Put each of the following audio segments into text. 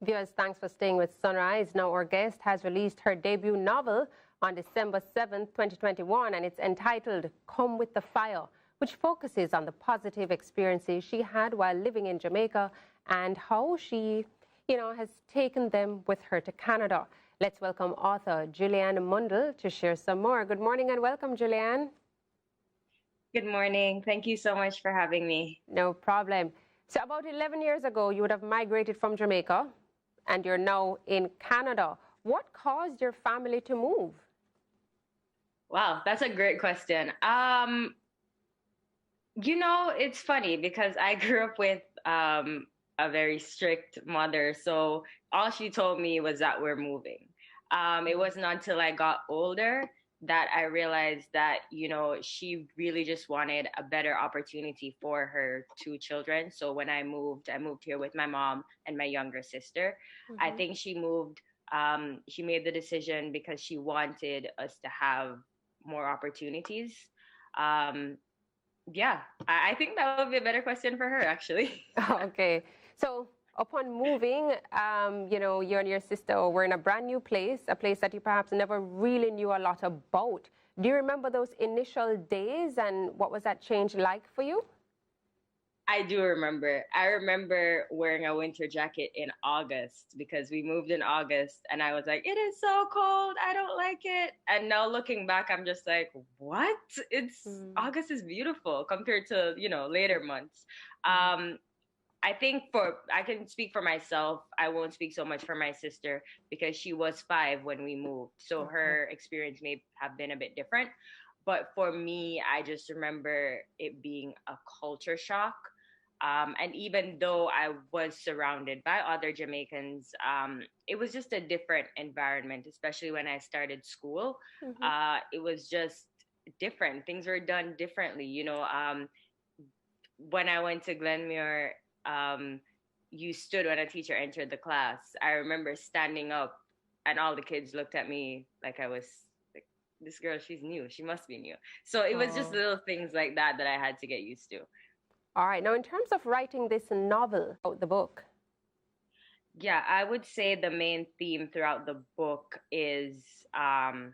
Viewers, thanks for staying with Sunrise. Now, our guest has released her debut novel on December 7th, 2021, and it's entitled Come With the Fire, which focuses on the positive experiences she had while living in Jamaica and how she, has taken them with her to Canada. Let's welcome author Julianne Mundell to share some more. Good morning and welcome, Julianne. Good morning. Thank you so much for having me. No problem. So about 11 years ago, you would have migrated from Jamaica and you're now in Canada. What caused your family to move? Wow, that's a great question. It's funny because I grew up with a very strict mother. So all she told me was that we're moving. It wasn't until I got older that I realized that, she really just wanted a better opportunity for her two children. So when I moved here with my mom and my younger sister. I think she made the decision because she wanted us to have more opportunities. I think that would be a better question for her, actually. Okay. So upon moving, you and your sister were in a brand new place, a place that you perhaps never really knew a lot about. Do you remember those initial days and what was that change like for you? I do remember. I remember wearing a winter jacket in August because we moved in August and I was like, it is so cold. I don't like it. And now looking back, I'm just like, what? August is beautiful compared to, later months. I think I can speak for myself. I won't speak so much for my sister because she was 5 when we moved. So her experience may have been a bit different. But for me, I just remember it being a culture shock. And even though I was surrounded by other Jamaicans, it was just a different environment, especially when I started school. It was just different. Things were done differently. When I went to Glenmuir, you stood when a teacher entered the class. I remember standing up and all the kids looked at me like I was like, this girl, she's new. She must be new. So it was just little things like that I had to get used to. All right. Now, in terms of writing this novel, the book. Yeah, I would say the main theme throughout the book is, I'm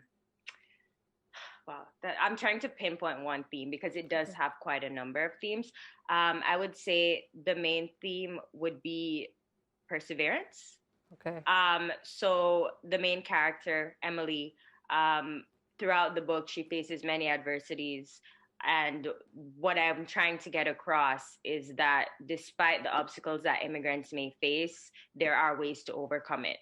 trying to pinpoint one theme because it does have quite a number of themes. I would say the main theme would be perseverance. Okay. So the main character, Emily, throughout the book, she faces many adversities. And what I'm trying to get across is that despite the obstacles that immigrants may face, there are ways to overcome it.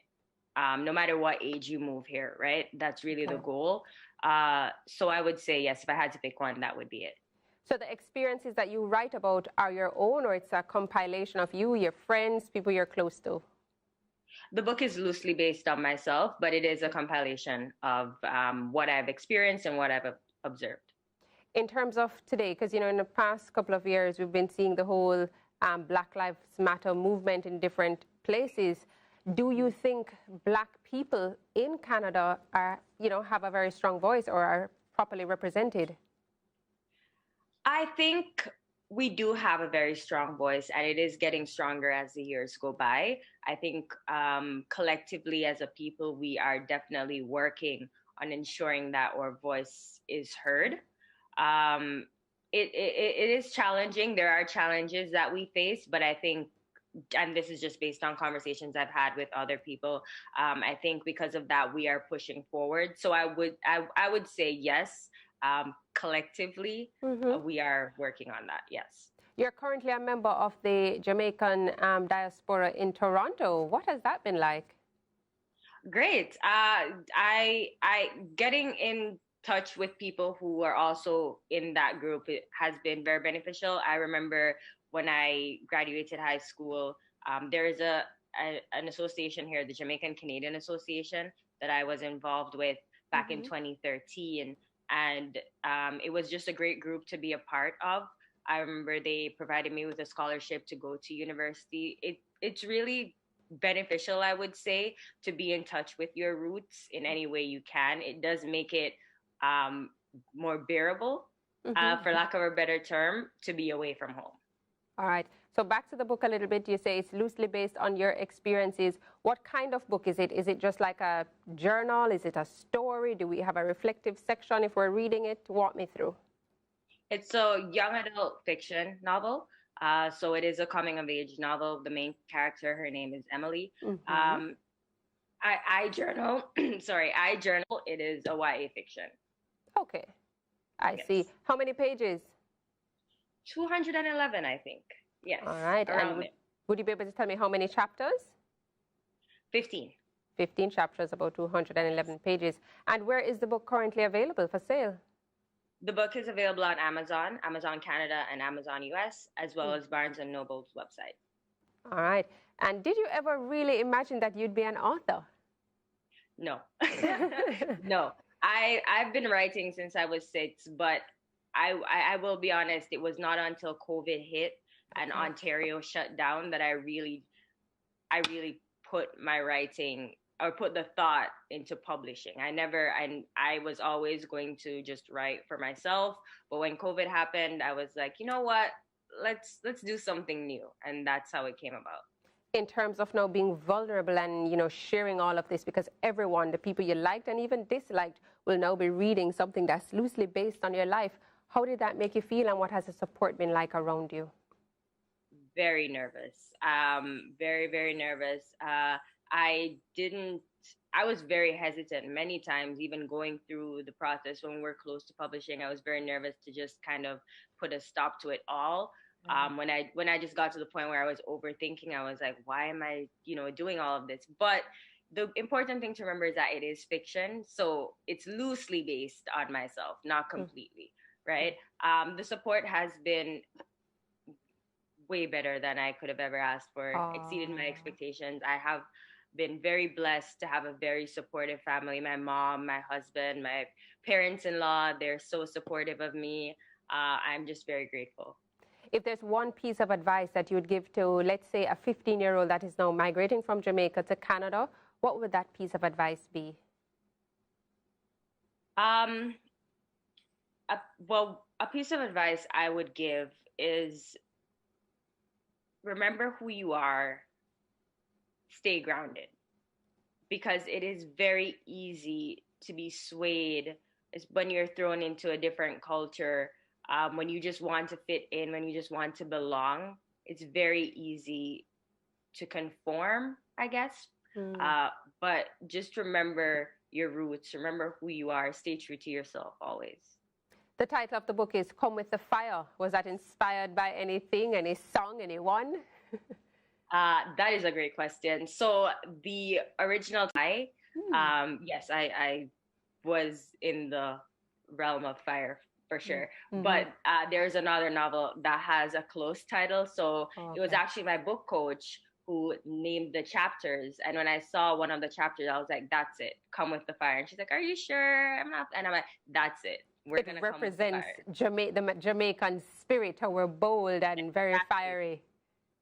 No matter what age you move here, right? That's really the goal. So I would say, yes, if I had to pick one, that would be it. So the experiences that you write about are your own, or it's a compilation of you, your friends, people you're close to? The book is loosely based on myself, but it is a compilation of what I've experienced and what I've observed. In terms of today, because, in the past couple of years, we've been seeing the whole Black Lives Matter movement in different places. Do you think Black people in Canada are, have a very strong voice or are properly represented? I think we do have a very strong voice, and it is getting stronger as the years go by. I think collectively as a people, we are definitely working on ensuring that our voice is heard. It is challenging. There are challenges that we face, but I think, and this is just based on conversations I've had with other people, I think because of that, we are pushing forward. So I would say yes, collectively, we are working on that, yes. You're currently a member of the Jamaican diaspora in Toronto. What has that been like? Great. I getting in touch with people who are also in that group, it has been very beneficial. I remember when I graduated high school, there is an association here, the Jamaican Canadian Association, that I was involved with back in 2013. And it was just a great group to be a part of. I remember they provided me with a scholarship to go to university. It's really beneficial, I would say, to be in touch with your roots in any way you can. It does make it more bearable, for lack of a better term, to be away from home. All right. So back to the book a little bit, you say it's loosely based on your experiences. What kind of book is it? Is it just like a journal? Is it a story? Do we have a reflective section if we're reading it? Walk me through. It's a young adult fiction novel. So it is a coming of age novel. The main character, her name is Emily. I journal. Sorry, I journal. It is a YA fiction. Okay, I see. How many pages? 211, I think. Yes. All right. And would you be able to tell me how many chapters? 15. 15 chapters, about 211 pages. And where is the book currently available for sale? The book is available on Amazon, Amazon Canada, and Amazon US, as well as Barnes & Noble's website. All right. And did you ever really imagine that you'd be an author? No. No. I've been writing since I was 6, but I will be honest, it was not until COVID hit and Ontario shut down that I really put my writing or put the thought into publishing. I was always going to just write for myself. But when COVID happened, I was like, you know what? Let's do something new. And that's how it came about. In terms of now being vulnerable and, you know, sharing all of this, because everyone, the people you liked and even disliked, will now be reading something that's loosely based on your life. How did that make you feel, and what has the support been like around you? Very nervous. Very, very nervous. I was very hesitant many times, even going through the process when we were close to publishing. I was very nervous to just kind of put a stop to it all. When I just got to the point where I was overthinking, I was like, why am I, doing all of this? But the important thing to remember is that it is fiction. So it's loosely based on myself, not completely, right? The support has been way better than I could have ever asked for, exceeded my expectations. I have been very blessed to have a very supportive family. My mom, my husband, my parents-in-law, they're so supportive of me. I'm just very grateful. If there's one piece of advice that you would give to, let's say, a 15-year-old that is now migrating from Jamaica to Canada, what would that piece of advice be? A piece of advice I would give is remember who you are, stay grounded, because it is very easy to be swayed when you're thrown into a different culture. When you just want to fit in, when you just want to belong, it's very easy to conform, I guess. But just remember your roots, remember who you are, stay true to yourself always. The title of the book is Come With the Fire. Was that inspired by anything, any song, anyone? That is a great question. So the original yes, I was in the realm of fire for sure. But there's another novel that has a close title. So it was actually my book coach who named the chapters. And when I saw one of the chapters, I was like, that's it. Come with the fire. And she's like, are you sure? I'm not. And I'm like, that's it. We're going to come with the fire. It represents the Jamaican spirit, how we're bold and very fiery.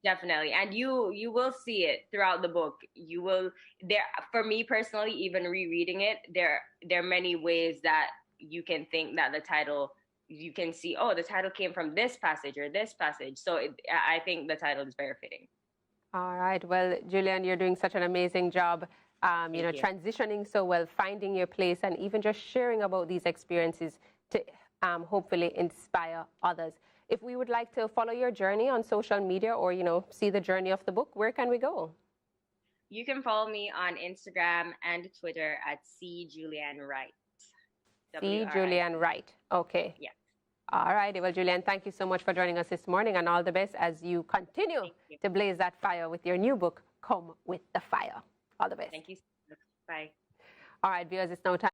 Definitely. And you will see it throughout the book. You will for me personally, even rereading it, there are many ways that you can think that the title, you can see, the title came from this passage or this passage. So I think the title is very fitting. All right. Well, Julian, you're doing such an amazing job, transitioning so well, finding your place, and even just sharing about these experiences to hopefully inspire others. If we would like to follow your journey on social media or, see the journey of the book, where can we go? You can follow me on Instagram and Twitter at @CJulianWright. Julian Wright. Okay. Yeah. All right. Well, Julian, thank you so much for joining us this morning, and all the best as you continue to blaze that fire with your new book, Come With the Fire. All the best. Thank you so much. Bye. All right, viewers, it's now time.